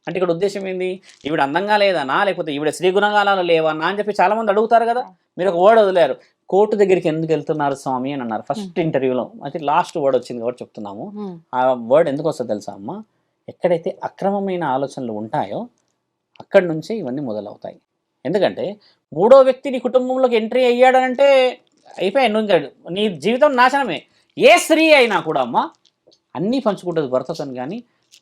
అంటే ఇక్కడ ఉద్దేశం ఏంది, ఈవిడ అందంగా లేదనా, లేకపోతే ఈవిడ స్త్రీ గుణగాలాలు లేవన్నా అని చెప్పి చాలామంది అడుగుతారు కదా. మీరు ఒక వర్డ్ వదిలేరు, కోర్టు దగ్గరికి ఎందుకు వెళ్తున్నారు స్వామి అని అన్నారు ఫస్ట్ ఇంటర్వ్యూలో. అయితే లాస్ట్ వర్డ్ వచ్చింది కాబట్టి చెప్తున్నాము. ఆ వర్డ్ ఎందుకు వస్తుందో తెలుసా అమ్మ, ఎక్కడైతే అక్రమమైన ఆలోచనలు ఉంటాయో అక్కడి నుంచే ఇవన్నీ మొదలవుతాయి. ఎందుకంటే 3వ వ్యక్తి నీ కుటుంబంలోకి ఎంట్రీ అయ్యాడనంటే అయిపోయాయి, నీ జీవితం నాశనమే. ఏ స్త్రీ అయినా కూడా అమ్మ అన్నీ పంచుకుంటుంది భర్తతో, కానీ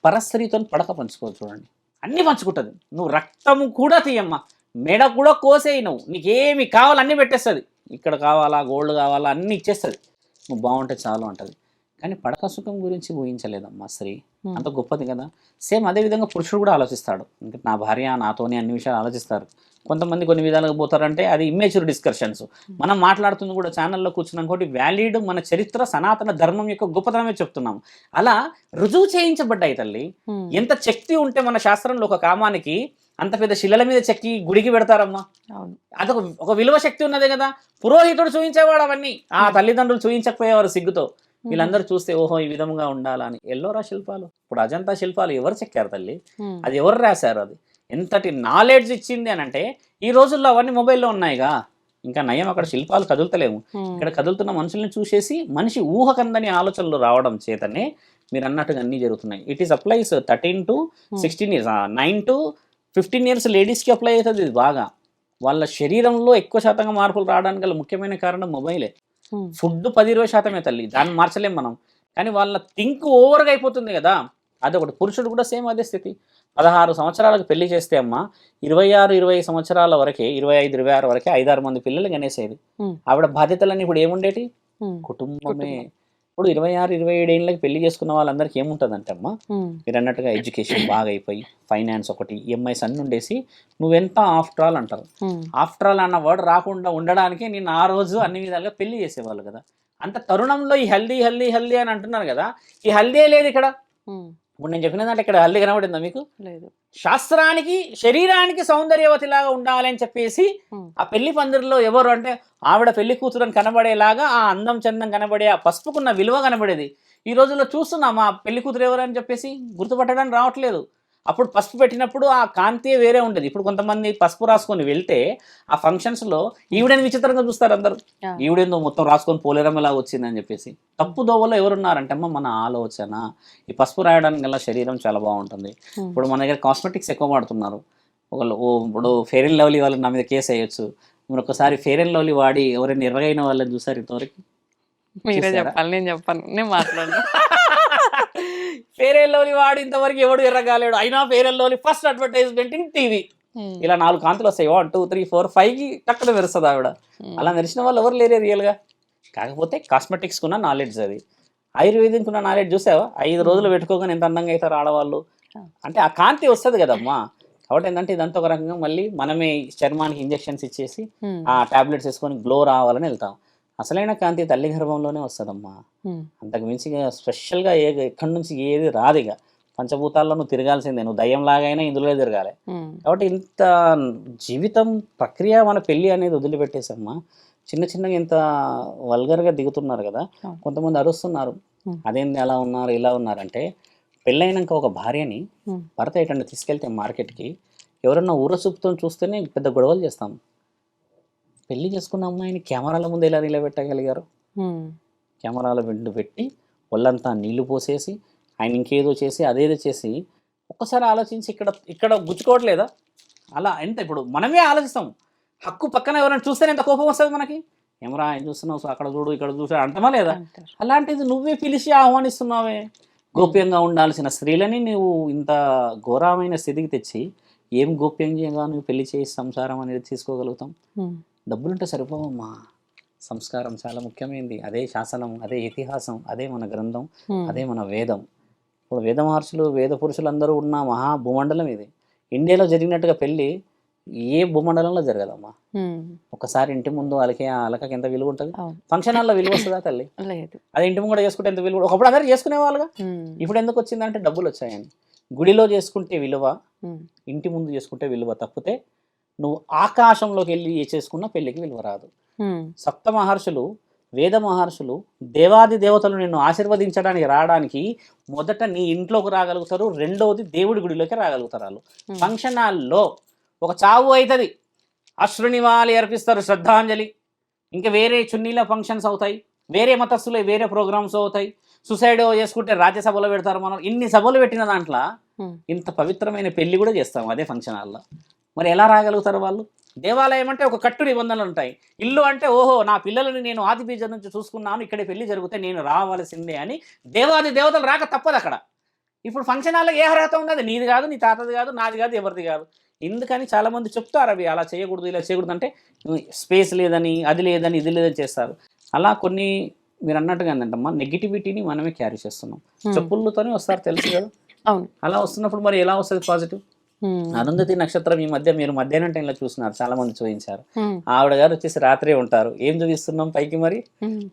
పరస్త్రీతో పడక పంచుకోవచ్చు. చూడండి, అన్నీ పంచుకుంటుంది. నువ్వు రక్తం కూడా తీయమ్మా, మెడ కూడా కోసేయి, నీకేమి కావాలి అన్నీ పెట్టేస్తుంది. ఇక్కడ కావాలా, గోల్డ్ కావాలా అన్నీ ఇచ్చేస్తుంది, నువ్వు బాగుంటే చాలు అంటది. కానీ పడక సుఖం గురించి ఊహించలేదమ్మా స్త్రీ, అంత గొప్పది కదా. సేమ్ అదేవిధంగా పురుషుడు కూడా ఆలోచిస్తాడు, ఇంకా నా భార్య నాతోనే అన్ని విషయాలు ఆలోచిస్తారు. కొంతమంది కొన్ని విధాలుగా పోతారంటే అది ఇమ్మెచ్యూర్ డిస్కషన్స్. మనం మాట్లాడుతుంది కూడా ఛానల్లో కూర్చున్నాం కాబట్టి వ్యాలిడ్ మన చరిత్ర సనాతన ధర్మం యొక్క గొప్పతనమే చెప్తున్నాం. అలా రుజువు చేయించబడ్డాయి తల్లి. ఎంత శక్తి ఉంటే మన శాస్త్రంలో ఒక కామానికి అంత పెద్ద శిలల మీద చెక్కి గుడికి పెడతారమ్మా. అవును. అదొక ఒక విలువ శక్తి ఉన్నదే కదా. పురోహితుడు చూపించేవాడు అవన్నీ, ఆ తల్లిదండ్రులు చూపించకపోయేవారు సిగ్గుతో. వీళ్ళందరూ చూస్తే ఓహో ఈ విధంగా ఉండాలని. ఎల్లోరా శిల్పాలు, ఇప్పుడు అజంతా శిల్పాలు ఎవరు చెక్కారు తల్లి, అది ఎవరు రాశారు, అది ఎంతటి నాలెడ్జ్ ఇచ్చింది అని అంటే. ఈ రోజుల్లో అవన్నీ మొబైల్లో ఉన్నాయిగా, ఇంకా నయం అక్కడ శిల్పాలు కదులుతలేము. ఇక్కడ కదులుతున్న మనుషుల్ని చూసేసి మనిషి ఊహకందని ఆలోచనలు రావడం చేతనే మీరు అన్నట్టుగా అన్నీ జరుగుతున్నాయి. It is applies 13 to 16 years, 9 to 15 years లేడీస్కి అప్లై అవుతుంది ఇది బాగా. వాళ్ళ శరీరంలో ఎక్కువ శాతంగా మార్పులు రావడానికి గల ముఖ్యమైన కారణం మొబైలే. ఫుడ్ 10-20% తల్లి, దాన్ని మార్చలేం మనం. కానీ వాళ్ళ థింక్ ఓవర్గా అయిపోతుంది కదా, అదొకటి. పురుషుడు కూడా సేమ్ అదే స్థితి. 16 సంవత్సరాలకు పెళ్లి చేస్తే అమ్మ 26-20 సంవత్సరాల వరకే, 25-26 వరకే 5-6 మంది పిల్లలు కనేసేది. ఆవిడ బాధ్యతలన్నీ ఇప్పుడు ఏముండేటి, కుటుంబమే. ఇప్పుడు 26-27 ఏళ్ళకి పెళ్లి చేసుకున్న వాళ్ళందరికీ ఏముంటుందంటే అమ్మ, మీరు అన్నట్టుగా ఎడ్యుకేషన్ బాగా అయిపోయి, ఫైనాన్స్ ఒకటి, ఈఎంఐస్ అన్నీ ఉండేసి నువ్వెంత ఆఫ్టర్ ఆల్ అంటారు. ఆఫ్టర్ ఆల్ అన్న వర్డ్ రాకుండా ఉండడానికి నేను ఆ రోజు అన్ని విధాలుగా పెళ్లి చేసేవాళ్ళు కదా. అంత తరుణంలో ఈ హెల్దీ హెల్దీ హెల్దీ అని అంటున్నారు కదా, ఈ హెల్దీ లేదు ఇక్కడ. ఇప్పుడు నేను చెప్పిన దాంట్లో ఇక్కడ హెల్దీ కనబడిందా మీకు? లేదు. శాస్త్రానికి శరీరానికి సౌందర్యవతిలాగా ఉండాలని చెప్పేసి ఆ పెళ్లి పందిరిలో ఎవరు అంటే ఆవిడ పెళ్లి కూతురని కనబడేలాగా ఆ అందం చందం కనబడే, ఆ పసుపుకున్న విలువ కనబడేది. ఈ రోజుల్లో చూస్తున్నాం ఆ పెళ్లి కూతురు ఎవరు అని చెప్పేసి గుర్తుపట్టడానికి రావట్లేదు. అప్పుడు పసుపు పెట్టినప్పుడు ఆ కాంతి వేరే ఉండేది. ఇప్పుడు కొంతమంది పసుపు రాసుకొని వెళ్తే ఆ ఫంక్షన్స్లో ఈవిడని విచిత్రంగా చూస్తారు అందరూ, ఈవిడేందో మొత్తం రాసుకొని పోలేరమ్మలా వచ్చిందని చెప్పేసి. తప్పు దోవలో ఎవరున్నారంటే అమ్మ మన ఆలోచన. ఈ పసుపు రాయడానికి గల శరీరం చాలా బాగుంటుంది. ఇప్పుడు మన దగ్గర కాస్మెటిక్స్ ఎక్కువ వాడుతున్నారు. ఇప్పుడు ఫెయిర్ అండ్ లవ్లీ వాళ్ళు నా మీద కేసు వేయొచ్చు. మీరు ఒకసారి ఫెయిర్ అండ్ లవ్లీ వాడి ఎవరైనా ఎర్రగైన వాళ్ళని చూసారు ఇంతవరకు? మీరే చెప్పాలి, నేను చెప్పాను, నేను మాట్లాడను. ఫెయిర్ అండ్ లవ్లీ వాడు ఇంతవరకు ఎవడు ఎర్రగాలేడు. అయినా fair and lovely first advertisement in TV. ఇలా 4 కాంతులు వస్తాయి, 1 2 3 4 5కి టక్కున మెరుస్తుంది ఆవిడ. అలా మెరిసిన వాళ్ళు ఎవరు లేరే రియల్గా. కాకపోతే కాస్మెటిక్స్కి ఉన్న నాలెడ్జ్ అది. ఆయుర్వేదిక్ ఉన్న నాలెడ్జ్ చూసావా? 5 రోజులు పెట్టుకోగానే ఎంత అందంగా అవుతారు ఆడవాళ్ళు. అంటే ఆ కాంతి వస్తుంది కదమ్మా. కాబట్టి ఏంటంటే ఇదంతా ఒక రకంగా మళ్ళీ మనమే చర్మానికి ఇంజెక్షన్స్ ఇచ్చేసి ఆ టాబ్లెట్స్ వేసుకొని గ్లో రావాలని వెళ్తాం. అసలైన కాంతి తల్లి గర్భంలోనే వస్తుందమ్మా. అంతకు మించి స్పెషల్గా ఎక్కడి నుంచి ఏది రాదు. ఇక పంచభూతాల్లో నువ్వు తిరగాల్సిందే, నువ్వు దయ్యంలాగైనా ఇందులో తిరగాలి. కాబట్టి ఇంత జీవితం ప్రక్రియ మన పెళ్ళి అనేది వదిలిపెట్టేసమ్మా చిన్న చిన్నగా ఇంత వల్గర్గా దిగుతున్నారు కదా. కొంతమంది అరుస్తున్నారు, అదేంది అలా ఉన్నారు ఇలా ఉన్నారంటే. పెళ్ళైనాక ఒక భార్యని భర్త ఎటంటే తీసుకెళ్తే మార్కెట్కి ఎవరన్నా ఊర చూపుతో చూస్తేనే పెద్ద గొడవలు చేస్తాం. పెళ్లి చేసుకున్న అమ్మాయిని కెమెరాల ముందు ఎలా నిలబెట్టగలిగారు? కెమెరాల వెంట పెట్టి ఒళ్ళంతా నీళ్లు పోసేసి ఆయన ఇంకేదో చేసి అదేదో చేసి ఒక్కసారి ఆలోచించి ఇక్కడ గుచ్చుకోవట్లేదా? అలా ఎంత ఇప్పుడు మనమే ఆలోచిస్తాం. హక్కు పక్కన ఎవరైనా చూస్తేనే ఎంత కోపం వస్తుంది మనకి. కెమెరా ఆయన చూస్తున్నావు, అక్కడ చూడు ఇక్కడ చూసా అంటమా లేదా? అలాంటిది నువ్వే పిలిచి ఆహ్వానిస్తున్నావే. గోప్యంగా ఉండాల్సిన స్త్రీలని నువ్వు ఇంత ఘోరమైన స్థితికి తెచ్చి ఏం గోప్యంగా నువ్వు పెళ్లి చేసి సంసారం అనేది తీసుకోగలుగుతాం? డబ్బులుంటే సరిపోవమ్మా. సంస్కారం చాలా ముఖ్యమైనది. అదే శాసనం, అదే ఇతిహాసం, అదే మన గ్రంథం, అదే మన వేదం. ఇప్పుడు వేద మహర్షులు వేద పురుషులు అందరూ ఉన్న మహా భూమండలం ఇది. ఇండియాలో జరిగినట్టుగా పెళ్ళి ఏ భూమండలంలో జరగదమ్మా. ఒకసారి ఇంటి ముందు అలకకి ఎంత విలువ ఉంటుంది? ఫంక్షన్ హాల్లో విలువ వస్తుందా తల్లి? అదే ఇంటి ముందు చేసుకుంటే ఎంత విలువ. ఒకప్పుడు అందరూ చేసుకునే వాళ్ళుగా. ఇప్పుడు ఎందుకు వచ్చిందంటే డబ్బులు వచ్చాయని. గుడిలో చేసుకుంటే విలువ, ఇంటి ముందు చేసుకుంటే విలువ తప్పితే నువ్వు ఆకాశంలోకి వెళ్ళి చేసుకున్న పెళ్లికి విలువ రాదు. సప్త మహర్షులు వేద మహర్షులు దేవాది దేవతలు నిన్ను ఆశీర్వదించడానికి రావడానికి మొదట నీ ఇంట్లోకి రాగలుగుతారు, రెండవది దేవుడి గుడిలోకి రాగలుగుతారు వాళ్ళు. ఫంక్షన్ హాల్లో ఒక చావు అవుతుంది, అశ్రునివాలి అర్పిస్తారు శ్రద్ధాంజలి, ఇంకా వేరే చున్నీల ఫంక్షన్స్ అవుతాయి, వేరే మతస్థులు వేరే ప్రోగ్రామ్స్ అవుతాయి, సుసైడ్ చేసుకుంటే రాజ్యసభలో పెడతారు. మనం ఇన్ని సభలు పెట్టిన దాంట్లో ఇంత పవిత్రమైన పెళ్లి కూడా చేస్తాం అదే ఫంక్షన్ హాల్లో. మరి ఎలా రాగలుగుతారు వాళ్ళు? దేవాలయం అంటే ఒక కట్టు నిబంధనలు ఉంటాయి. ఇల్లు అంటే ఓహో నా పిల్లలని నేను ఆది బీజం నుంచి చూసుకున్నాను, ఇక్కడే పెళ్లి జరిగితే నేను రావాల్సిందే అని దేవాది దేవతలు రాక తప్పదు అక్కడ. ఇప్పుడు ఫంక్షన్ హాల్లో ఏ అర్హత ఉన్నది? నీది కాదు, నీ తాతది కాదు, నాది కాదు, ఎవరిది కాదు. ఎందుకని చాలామంది చెప్తారు అవి అలా చేయకూడదు ఇలా చేయకూడదు అంటే స్పేస్ లేదని, అది లేదని, ఇది లేదని చేస్తారు. అలా కొన్ని మీరు అన్నట్టుగా ఏంటంటమ్మా నెగిటివిటీని మనమే క్యారీ చేస్తున్నాం. చెప్పులతోనే వస్తారు తెలుసు కదా. అలా వస్తున్నప్పుడు మరి ఎలా వస్తుంది పాజిటివ్? అరుంధతి నక్షత్రం ఈ మధ్య మీరు మధ్యాహ్నం టైంలో చూస్తున్నారు, చాలా మంది చూపించారు. ఆవిడ గారు వచ్చేసి రాత్రే ఉంటారు. ఏం చూపిస్తున్నాం పైకి? మరి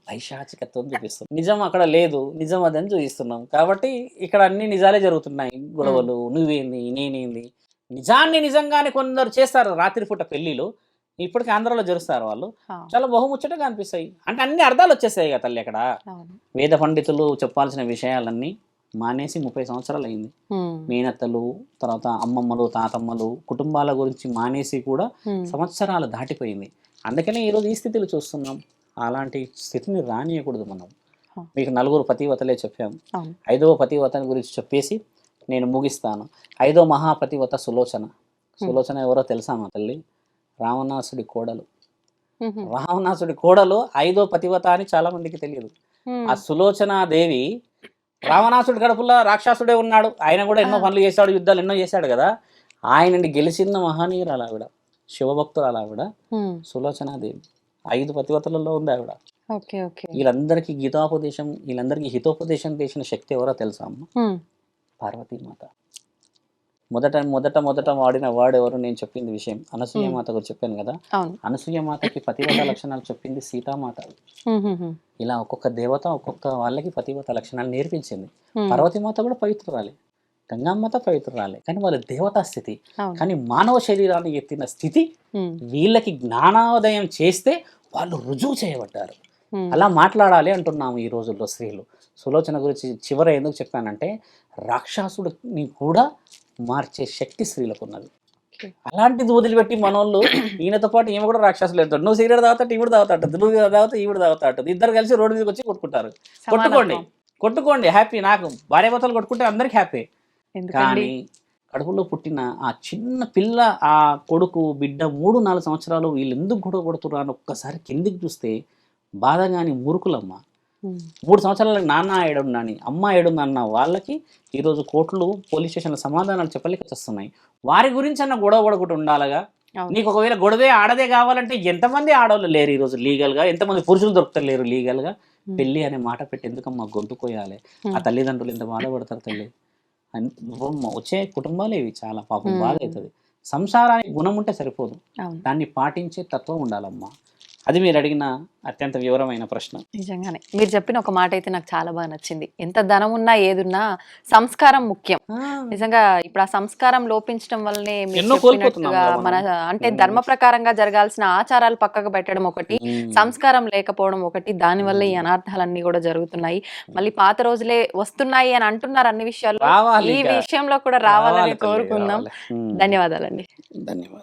పైశాచికత్వం చూపిస్తున్నాం. నిజం అక్కడ లేదు, నిజం అదని చూపిస్తున్నాం. కాబట్టి ఇక్కడ అన్ని నిజాలే జరుగుతున్నాయి. గొడవలు, నువ్వేంది నేనేంది, నిజంగానే కొందరు చేస్తారు రాత్రిపూట పెళ్ళిళ్ళు, ఇప్పటికీ ఆంధ్రాలో జరుస్తారు వాళ్ళు, చాలా బహుముచ్చటగా అనిపిస్తాయి. అంటే అన్ని అర్థాలు వచ్చేస్తాయి కదా తల్లి అక్కడ. వేద పండితులు చెప్పాల్సిన విషయాలన్నీ మానేసి 30 సంవత్సరాలు అయింది. మేనత్తలు, తర్వాత అమ్మమ్మలు, తాతమ్మలు, కుటుంబాల గురించి మానేసి కూడా సంవత్సరాలు దాటిపోయింది. అందుకనే ఈరోజు ఈ స్థితిలో చూస్తున్నాం. అలాంటి స్థితిని రానియకూడదు మనం. మీకు 4 పతివతలే చెప్పాం. 5వ పతివతని గురించి చెప్పేసి నేను ముగిస్తాను. 5వ మహాపతివత సులోచన. సులోచన ఎవరో తెలుసా మా తల్లి? రావణాసుడి కోడలు. రావణాసుడి కోడలు 5వ పతివత అని చాలా మందికి తెలియదు. ఆ సులోచన దేవి రావణాసుడి కడుపులో రాక్షసుడే ఉన్నాడు, ఆయన కూడా ఎన్నో పనులు చేశాడు, యుద్ధాలు ఎన్నో చేశాడు కదా. ఆయనని గెలిచిన మహనీయురాలు ఆవిడ, శివభక్తురాలు ఆవిడ సులోచనాదేవి. 5 పతివతలలో ఉంది ఆవిడ. వీళ్ళందరికీ గీతాపదేశం, వీళ్ళందరికీ హితోపదేశం చేసిన శక్తి ఎవరో తెలుసా అమ్మ? పార్వతీమాత. మొదట వాడిన వాడెవరు? నేను చెప్పింది విషయం అనసూయమాత గురించి చెప్పాను కదా. అనసూయమాతకి పతివత లక్షణాలు చెప్పింది సీతామాత. ఇలా ఒక్కొక్క దేవత ఒక్కొక్క వాళ్ళకి పతివత లక్షణాలు నేర్పించింది. పార్వతీమాత కూడా పవిత్రురాలే, గంగామాత పవిత్రురాలే, కానీ వాళ్ళ దేవతా స్థితి. కానీ మానవ శరీరాన్ని ఎత్తిన స్థితి వీళ్ళకి జ్ఞానోదయం చేస్తే వాళ్ళు రుజువు చేయబడ్డారు. అలా మాట్లాడాలి అంటున్నాము ఈ రోజుల్లో స్త్రీలు. సులోచన గురించి చివర ఎందుకు చెప్పానంటే, రాక్షసుడిని కూడా మార్చే శక్తి స్త్రీలకు ఉన్నది. అలాంటిది వదిలిపెట్టి మనోళ్ళు ఈయనతో పాటు ఈమె కూడా రాక్షసులు వెళ్తాడు. నువ్వు సిగరెట్ తాగుతాడు, ఈవిడ తాగుతాడు, నువ్వు తాగుతా ఈవిడ తాగుతాడు, ఇద్దరు కలిసి రోడ్డు మీదకి వచ్చి కొట్టుకుంటారు. కొట్టుకోండి హ్యాపీ. నాకు భార్యాభర్తలు కొట్టుకుంటే అందరికి హ్యాపీ. కానీ కడుపులో పుట్టిన ఆ చిన్న పిల్ల, ఆ కొడుకు బిడ్డ 3-4 సంవత్సరాలు వీళ్ళు ఎందుకు గొడవ కొడుతున్నారు అని ఒక్కసారి కిందికి చూస్తే బాధ. కానీ మూర్ఖులమ్మ. 3 సంవత్సరాలకు నాన్న ఏడున్నాని అమ్మ ఏడుందన్న వాళ్ళకి ఈరోజు కోర్టులు పోలీస్ స్టేషన్ల సమాధానాలు చెప్పలేక వస్తున్నాయి. వారి గురించి అన్న గొడవ పడకుండా ఉండాలగా. నీకు ఒకవేళ గొడవే ఆడదే కావాలంటే ఎంతమంది ఆడవాళ్ళు లేరు ఈరోజు లీగల్గా, ఎంతమంది పురుషులు దొరుకుతలేరు లీగల్గా. పెళ్ళి అనే మాట పెట్టి ఎందుకమ్మా గొంతు కోయాలి? ఆ తల్లిదండ్రులు ఎంత బాధపడతారు తల్లి. వచ్చే కుటుంబాలు ఇవి చాలా పాపం బాధ అవుతుంది. సంసారానికి గుణం ఉంటే సరిపోదు, దాన్ని పాటించే తత్వం ఉండాలమ్మా. అది మీరు అడిగిన అత్యంత వివరమైన ప్రశ్న. నిజంగానే మీరు చెప్పిన ఒక మాట అయితే నాకు చాలా బాగా నచ్చింది. ఎంత ధనం ఉన్నా ఏదున్నా సంస్కారం ముఖ్యం. నిజంగా ఇప్పుడు ఆ సంస్కారం లోపించడం వల్లనే మన అంటే ధర్మ ప్రకారంగా జరగాల్సిన ఆచారాలు పక్కకు పెట్టడం ఒకటి, సంస్కారం లేకపోవడం ఒకటి, దాని వల్ల ఈ అనార్థాలన్నీ కూడా జరుగుతున్నాయి. మళ్ళీ పాత రోజులే వస్తున్నాయి అని అంటున్నారు అన్ని విషయాల్లో, ఈ విషయంలో కూడా రావాలని కోరుకుందాం. ధన్యవాదాలండి. ధన్యవాదాలు.